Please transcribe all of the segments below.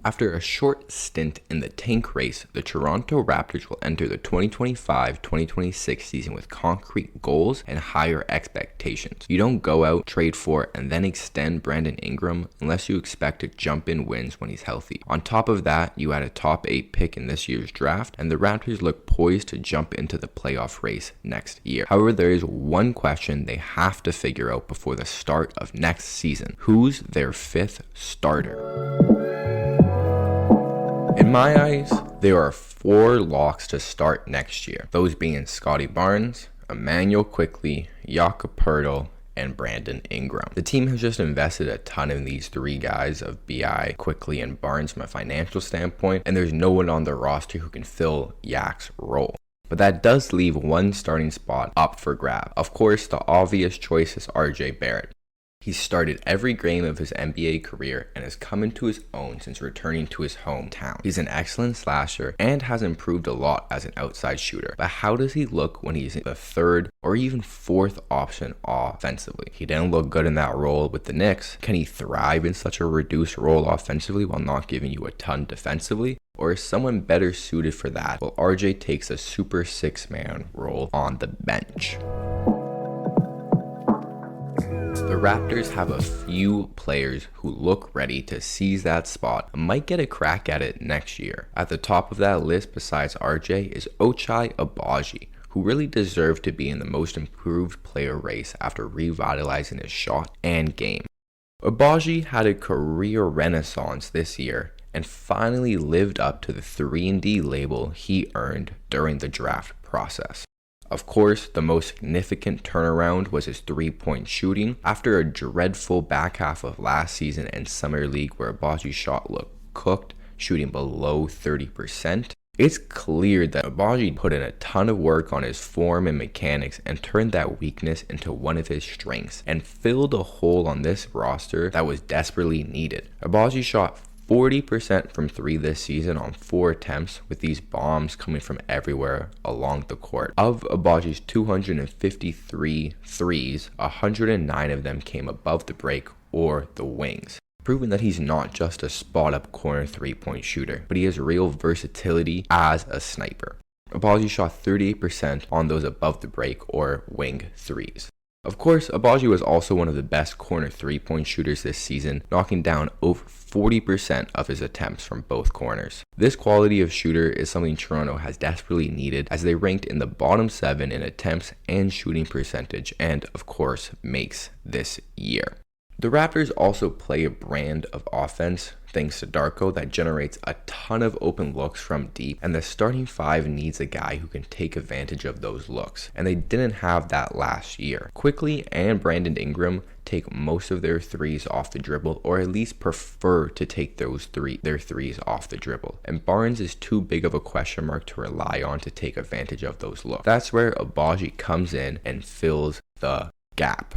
After a short stint in the tank race, the Toronto Raptors will enter the 2025-2026 season with concrete goals and higher expectations. You don't go out, trade for, and then extend Brandon Ingram unless you expect to jump in wins when he's healthy. On top of that, you add a top 8 pick in this year's draft, and the Raptors look poised to jump into the playoff race next year. However, there is one question they have to figure out before the start of next season. Who's their 5th starter? In my eyes, there are 4 locks to start next year, those being Scottie Barnes, Emmanuel Quickley, Jakob Poeltl, and Brandon Ingram. The team has just invested a ton in these 3 guys of BI, Quickley, and Barnes from a financial standpoint, and there's no one on the roster who can fill Yak's role. But that does leave one starting spot up for grab. Of course, the obvious choice is RJ Barrett. He's started every game of his NBA career and has come into his own since returning to his hometown. He's an excellent slasher and has improved a lot as an outside shooter. But how does he look when he's the 3rd or even 4th option offensively? He didn't look good in that role with the Knicks. Can he thrive in such a reduced role offensively while not giving you a ton defensively? Or is someone better suited for that while RJ takes a super 6-man role on the bench? The Raptors have a few players who look ready to seize that spot and might get a crack at it next year. At the top of that list besides RJ is Ochai Agbaji, who really deserved to be in the most improved player race after revitalizing his shot and game. Agbaji had a career renaissance this year and finally lived up to the 3-and-D label he earned during the draft process. Of course, the most significant turnaround was his 3-point shooting. After a dreadful back half of last season and summer league where Agbaji's shot looked cooked, shooting below 30%, it's clear that Agbaji put in a ton of work on his form and mechanics and turned that weakness into one of his strengths and filled a hole on this roster that was desperately needed. Agbaji shot 40% from 3 this season on 4 attempts, with these bombs coming from everywhere along the court. Of Agbaji's 253 threes, 109 of them came above the break or the wings, proving that he's not just a spot-up corner 3-point shooter, but he has real versatility as a sniper. Agbaji shot 38% on those above the break or wing threes. Of course, Agbaji was also one of the best corner 3-point shooters this season, knocking down over 40% of his attempts from both corners. This quality of shooter is something Toronto has desperately needed, as they ranked in the bottom 7 in attempts and shooting percentage, and of course makes this year. The Raptors also play a brand of offense, thanks to Darko, that generates a ton of open looks from deep, and the starting 5 needs a guy who can take advantage of those looks, and they didn't have that last year. Quickley and Brandon Ingram take most of their threes off the dribble, or at least prefer to take their threes off the dribble, and Barnes is too big of a question mark to rely on to take advantage of those looks. That's where Agbaji comes in and fills the gap.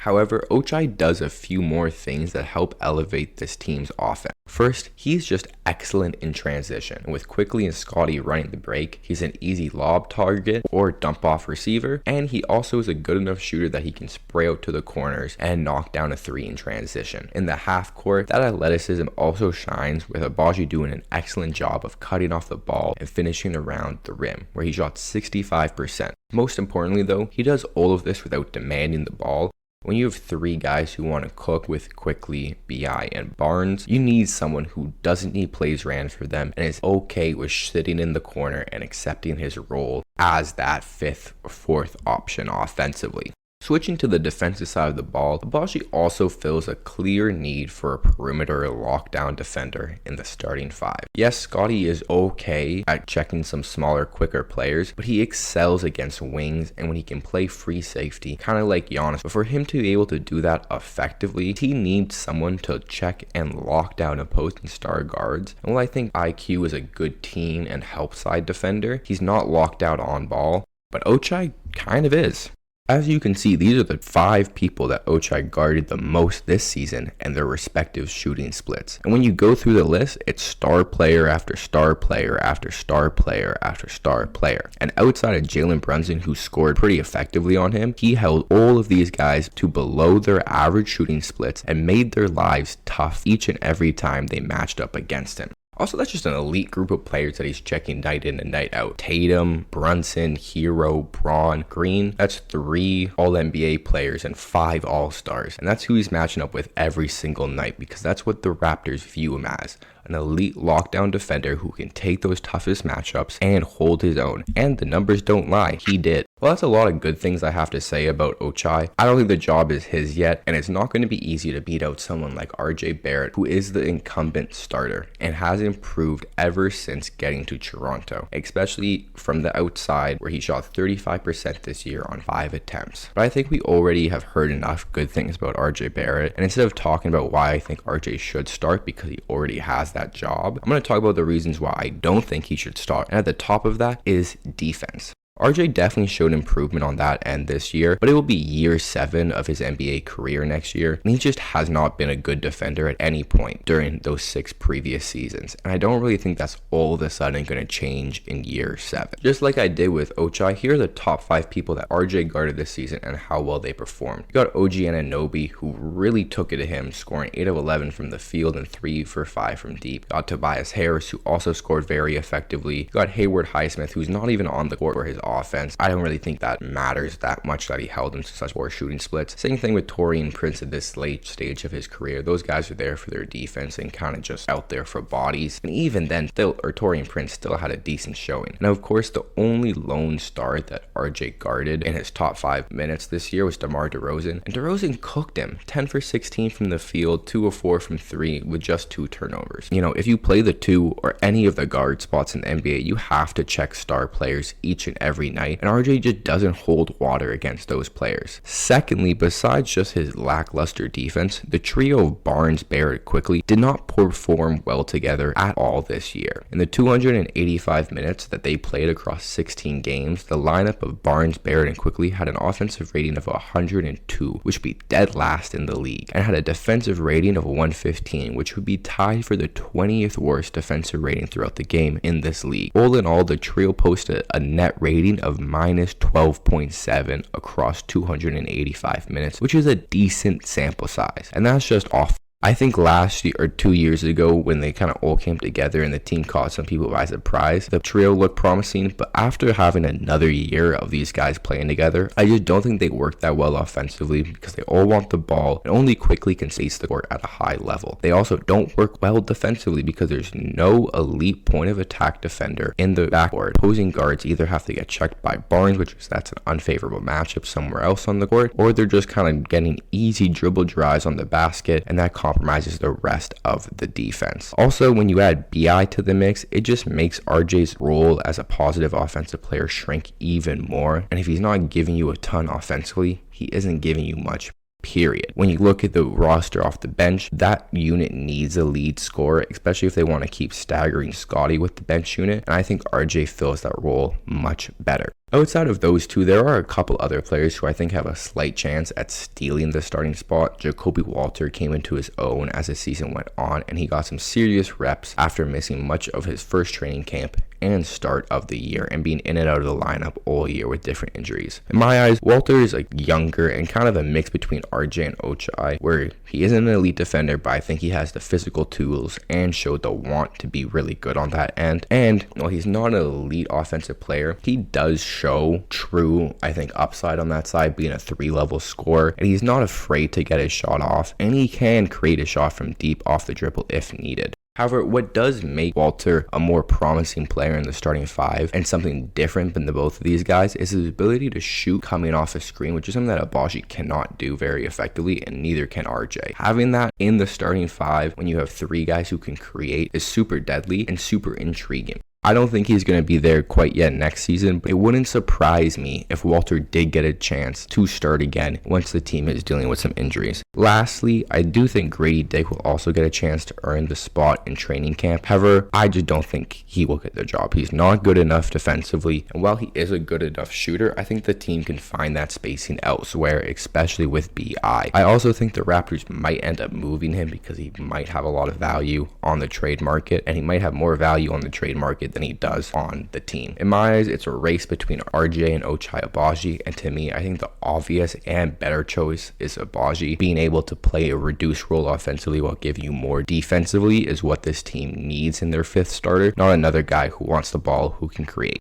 However, Ochai does a few more things that help elevate this team's offense. First, he's just excellent in transition, and with Quickley and Scottie running the break, he's an easy lob target or dump off receiver, and he also is a good enough shooter that he can spray out to the corners and knock down a 3 in transition. In the half court, that athleticism also shines, with Agbaji doing an excellent job of cutting off the ball and finishing around the rim, where he shot 65%. Most importantly though, he does all of this without demanding the ball. When you have 3 guys who want to cook with Quickley, BI, and Barnes, you need someone who doesn't need plays ran for them and is okay with sitting in the corner and accepting his role as that 5th or 4th option offensively. Switching to the defensive side of the ball, Agbaji also fills a clear need for a perimeter lockdown defender in the starting 5. Yes, Scottie is okay at checking some smaller, quicker players, but he excels against wings and when he can play free safety, kind of like Giannis. But for him to be able to do that effectively, he needs someone to check and lock down opposing star guards. And while I think IQ is a good team and help side defender, he's not locked out on ball, but Ochai kind of is. As you can see, these are the 5 people that Ochai guarded the most this season and their respective shooting splits. And when you go through the list, it's star player after star player after star player after star player. And outside of Jalen Brunson, who scored pretty effectively on him, he held all of these guys to below their average shooting splits and made their lives tough each and every time they matched up against him. Also, that's just an elite group of players that he's checking night in and night out. Tatum, Brunson, Hero, Braun, Green. That's 3 All-NBA players and 5 All-Stars. And that's who he's matching up with every single night, because that's what the Raptors view him as. An elite lockdown defender who can take those toughest matchups and hold his own. And the numbers don't lie, he did. Well, that's a lot of good things I have to say about Ochai. I don't think the job is his yet, and it's not going to be easy to beat out someone like RJ Barrett, who is the incumbent starter and has improved ever since getting to Toronto, especially from the outside, where he shot 35% this year on 5 attempts. But I think we already have heard enough good things about RJ Barrett, and instead of talking about why I think RJ should start because he already has that job, I'm going to talk about the reasons why I don't think he should start. And at the top of that is defense. RJ definitely showed improvement on that end this year, but it will be year 7 of his NBA career next year, and he just has not been a good defender at any point during those 6 previous seasons, and I don't really think that's all of a sudden going to change in year 7. Just like I did with Ochai, here are the top 5 people that RJ guarded this season and how well they performed. You got OG Anunoby, who really took it to him, scoring 8 of 11 from the field and 3 for 5 from deep. You got Tobias Harris, who also scored very effectively. You got Hayward Highsmith, who's not even on the court for his offense. I don't really think that matters that much that he held him to such poor shooting splits. Same thing with Taurean Prince at this late stage of his career. Those guys are there for their defense and kind of just out there for bodies. And even then, Taurean Prince still had a decent showing. Now, of course, the only lone star that RJ guarded in his top 5 minutes this year was DeMar DeRozan. And DeRozan cooked him. 10 for 16 from the field, 2 of 4 from 3 with just 2 turnovers. You know, if you play the 2 or any of the guard spots in the NBA, you have to check star players each and every night. And RJ just doesn't hold water against those players. Secondly, besides just his lackluster defense, the trio of Barnes, Barrett, Quickly did not perform well together at all this year. In the 285 minutes that they played across 16 games, the lineup of Barnes, Barrett, and Quickly had an offensive rating of 102, which would be dead last in the league, and had a defensive rating of 115, which would be tied for the 20th worst defensive rating throughout the game in this league. All in all, the trio posted a net rating of minus 12.7 across 285 minutes, which is a decent sample size, and that's just off. I think last year or 2 years ago, when they kind of all came together and the team caught some people by surprise, the trio looked promising. But after having another year of these guys playing together, I just don't think they work that well offensively, because they all want the ball and only Quickly can space the court at a high level. They also don't work well defensively because there's no elite point of attack defender in the backcourt. Opposing guards either have to get checked by Barnes, that's an unfavorable matchup somewhere else on the court, or they're just kind of getting easy dribble drives on the basket, and that compromises the rest of the defense. Also, when you add BI to the mix, it just makes RJ's role as a positive offensive player shrink even more. And if he's not giving you a ton offensively, he isn't giving you much. Period. When you look at the roster off the bench, that unit needs a lead scorer, especially if they want to keep staggering Scotty with the bench unit, and I think RJ fills that role much better. Outside of those 2, there are a couple other players who I think have a slight chance at stealing the starting spot. Jacoby Walter came into his own as the season went on, and he got some serious reps after missing much of his first training camp and start of the year and being in and out of the lineup all year with different injuries. In my eyes, Walter is younger and kind of a mix between RJ and Ochai, where he isn't an elite defender, but I think he has the physical tools and showed the want to be really good on that end. And while he's not an elite offensive player, he does show true, I think, upside on that side, being a 3-level scorer, and he's not afraid to get his shot off, and he can create a shot from deep off the dribble if needed. However, what does make Walter a more promising player in the starting 5 and something different than the both of these guys is his ability to shoot coming off a screen, which is something that Abaji cannot do very effectively, and neither can RJ. Having that in the starting 5 when you have 3 guys who can create is super deadly and super intriguing. I don't think he's going to be there quite yet next season, but it wouldn't surprise me if Walter did get a chance to start again once the team is dealing with some injuries. Lastly, I do think Grady Dick will also get a chance to earn the spot in training camp. However, I just don't think he will get the job. He's not good enough defensively, and while he is a good enough shooter, I think the team can find that spacing elsewhere, especially with BI. I also think the Raptors might end up moving him because he might have a lot of value on the trade market, and he might have more value on the trade market than he does on the team. In my eyes, it's a race between RJ and Ochai Agbaji, and to me, I think the obvious and better choice is Agbaji. Being able to play a reduced role offensively while giving you more defensively is what this team needs in their fifth starter, not another guy who wants the ball, who can create.